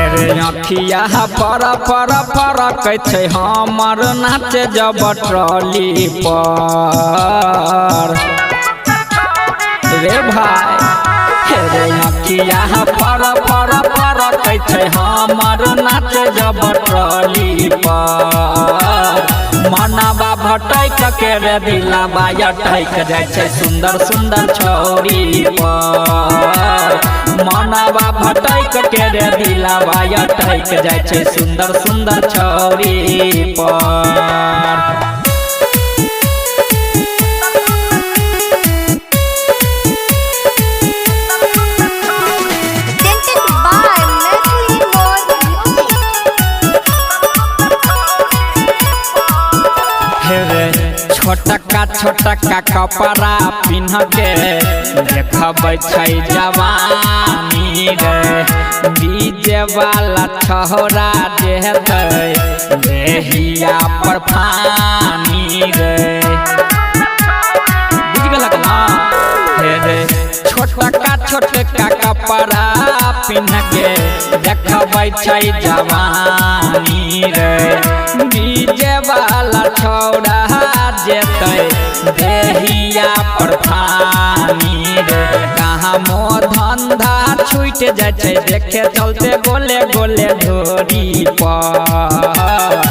अखिया पर कहै हमर नाच जब ट्रॉली पर रे भाई रे अखिया पर कहै हमर नाच जब ट्रॉली पर मनवा भटक के रे दिलवा अटक जाइ छै सुंदर सुंदर छौरी पर मनवा भटक के रे दिलवा अटक जाइ छै सुंदर सुंदर छौरी पर। छोटका कपड़ा पिन्ह के देखबै छै जवानी रे डीजे वाला छौरा देहतै देहिया पर फानी रे बुझ गेलक ना रे छोटका कपड़ा पिन्ह के देखबै छै जवानी रे डीजे वाला छौरा जेतै देहिया पर फानी रे कहाँ मो धंधा छूट जाइ छै देखे चलते गोले गोले ढोरी पर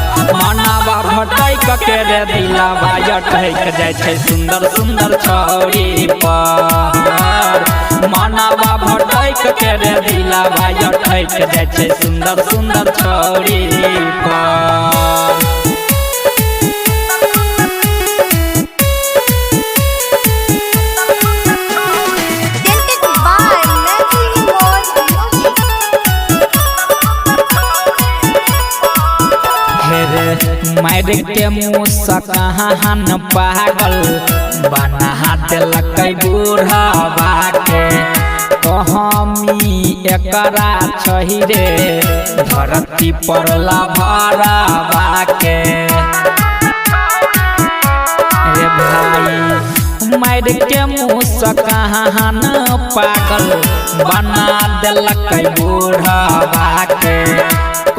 मनवा भटक के रे दिलवा अटक जाइ छै सुंदर सुंदर छौरी पर मनवा भटक के रे दिलवा अटक जाइ छै सुंदर सुंदर छौरी पर। मार के मुँह से कहाँ पागल बना दिलक बूढ़वा के कहमी एकरा छही रे धरती पर लभरवा के रे भाई मार के मुँह से कहाँ पागल बना दिलक बूढ़वा के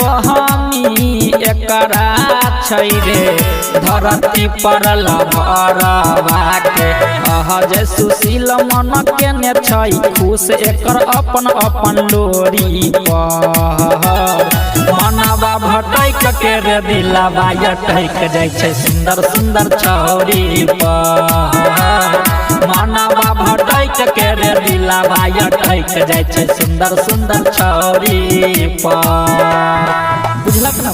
कहमी एकरा छै रे धरती पर लभरवा के जे सुशील मन केने छै खुश एकर अपन अपन लोरी पर मनवा भटक के रे दिलवा अटक जाइ छै सुंदर सुंदर छौरी पर मनवा भटक के रे दिलवा अटक जाइ छै सुंदर सुंदर छौरी पर। बुझलक ना।